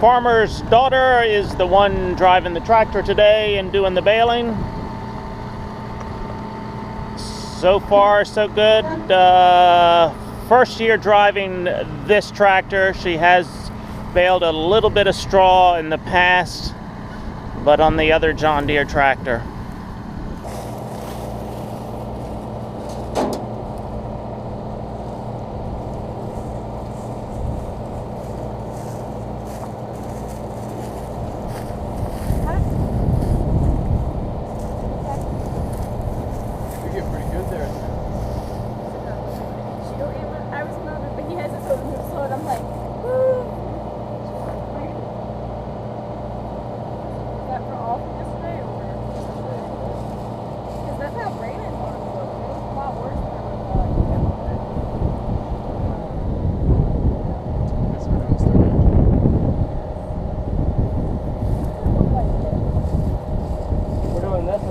farmer's daughter is the one driving the tractor today and doing the baling. So far, so good. First year driving this tractor. She has baled a little bit of straw in the past, but on the other John Deere tractor.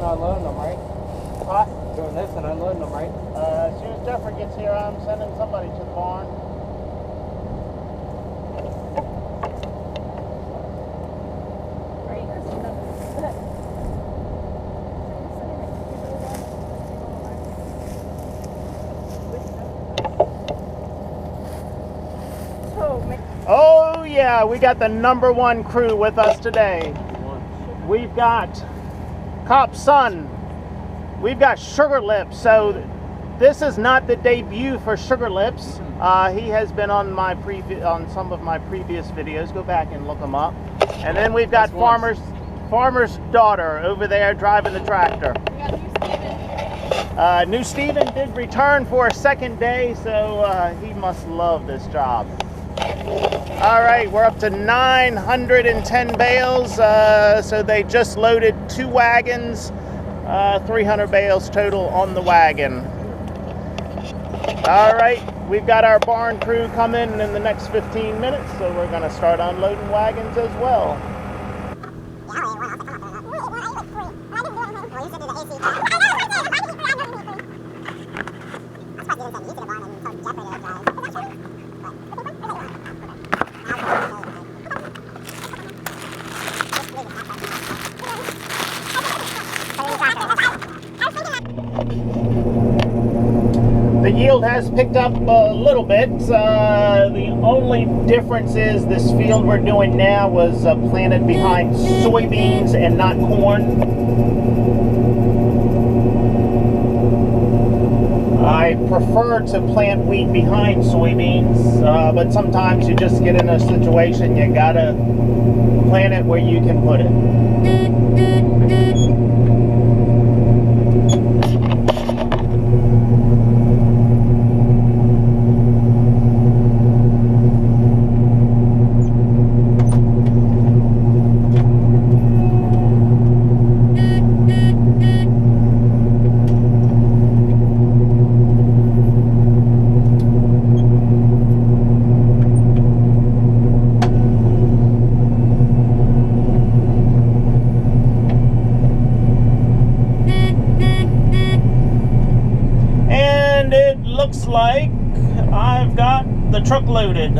Unloading them, right? What? Doing this and unloading them, right? As soon as Jeffrey gets here, I'm sending somebody to the barn. Oh yeah, we got the #1 crew with us today. We've got Cop's son. We've got Sugar Lips. So this is not the debut for Sugar Lips. He has been on my some of my previous videos. Go back and look him up. And then we've got farmer's daughter over there driving the tractor. We got New Steven did return for a second day, so he must love this job. All right, we're up to 910 bales, so they just loaded 2 wagons, 300 bales total on the wagon. All right, we've got our barn crew coming in the next 15 minutes, so we're going to start unloading wagons as well. The yield has picked up a little bit. The only difference is this field we're doing now was planted behind soybeans and not corn. I prefer to plant wheat behind soybeans, but sometimes you just get in a situation you gotta plant it where you can put it. Looks like I've got the truck loaded.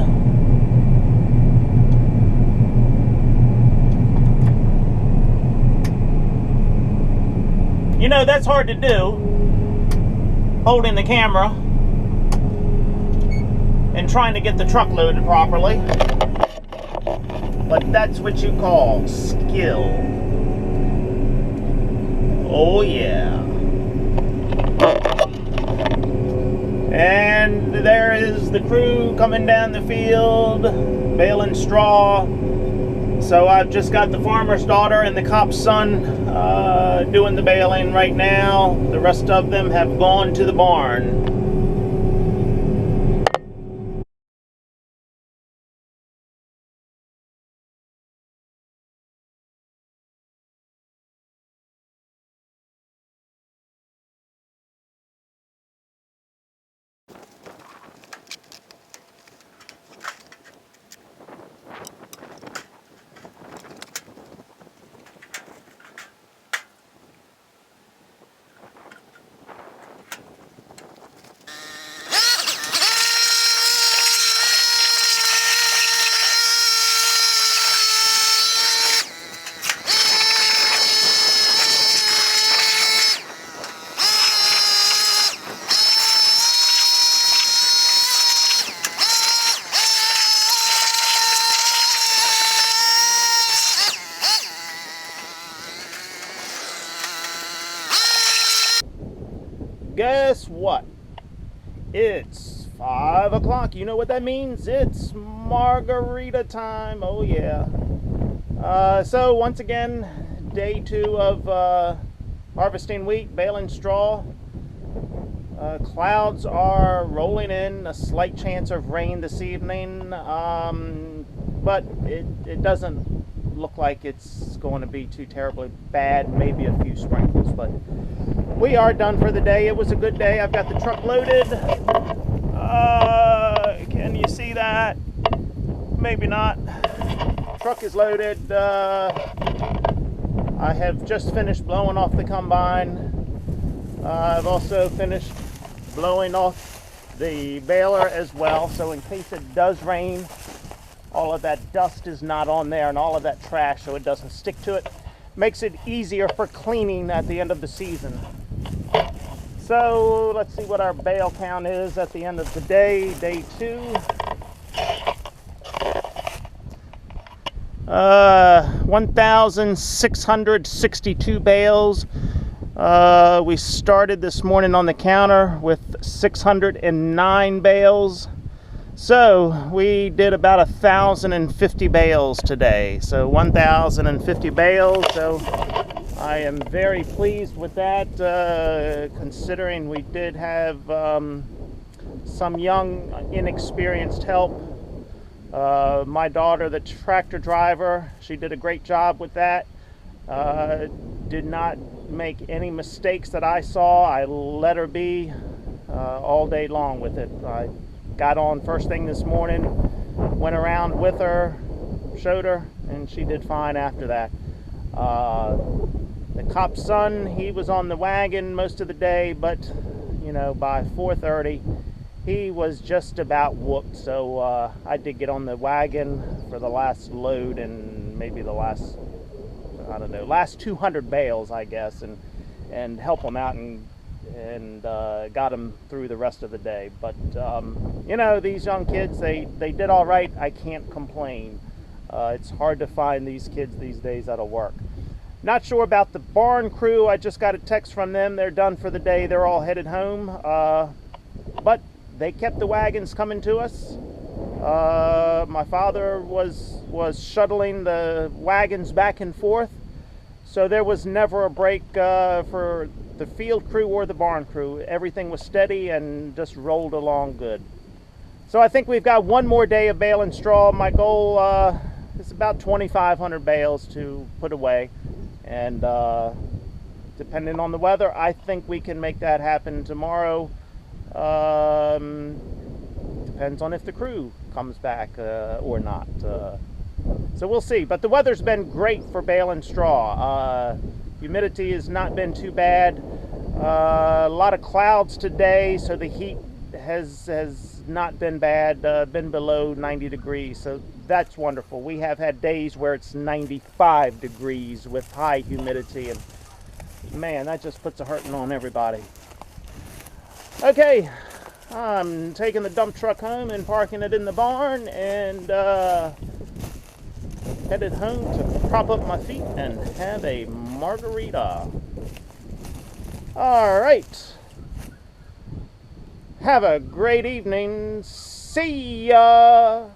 You know, that's hard to do, holding the camera and trying to get the truck loaded properly. But that's what you call skill. Oh yeah. And there is the crew coming down the field, baling straw. So I've just got the farmer's daughter and the cop's son doing the baling right now. The rest of them have gone to the barn. what? It's 5 o'clock. You know what that means? It's margarita time. Oh yeah. So once again, day 2 of harvesting wheat, baling straw. Clouds are rolling in, a slight chance of rain this evening, but it doesn't look like it's going to be too terribly bad. Maybe a few sprinkles, but we are done for the day. It was a good day. I've got the truck loaded. Can you see that? Maybe not. Truck is loaded. I have just finished blowing off the combine. I've also finished blowing off the baler as well, so in case it does rain, all of that dust is not on there and all of that trash, so it doesn't stick to it. Makes it easier for cleaning at the end of the season. So let's see what our bale count is at the end of the day, day 2. 1,662 bales. We started this morning on the counter with 609 bales. So we did about 1,050 bales today. So 1,050 bales. So I am very pleased with that, considering we did have some young, inexperienced help. My daughter, the tractor driver, she did a great job with that. Did not make any mistakes that I saw. I let her be all day long with it. I got on first thing this morning, went around with her, showed her, and she did fine after that. The cop's son, he was on the wagon most of the day, but you know, by 4:30 he was just about whooped. So I did get on the wagon for the last load and maybe the last, I don't know, last 200 bales, I guess, and help them out and got them through the rest of the day. But you know, these young kids, they did all right. I can't complain. It's hard to find these kids these days that'll work. Not sure about the barn crew. I just got a text from them. They're done for the day. They're all headed home. But they kept the wagons coming to us. My father was shuttling the wagons back and forth, so there was never a break for the field crew or the barn crew. Everything was steady and just rolled along good. So I think we've got one more day of baling straw. My goal is about 2,500 bales to put away, and depending on the weather, I think we can make that happen tomorrow. Depends on if the crew comes back or not. So we'll see. But the weather's been great for baling straw. Humidity has not been too bad. A lot of clouds today, so the heat has not been bad. Been below 90 degrees, so that's wonderful. We have had days where it's 95 degrees with high humidity, and man, that just puts a hurting on everybody. Okay, I'm taking the dump truck home and parking it in the barn, and headed home to prop up my feet and have a margarita. All right. Have a great evening. See ya.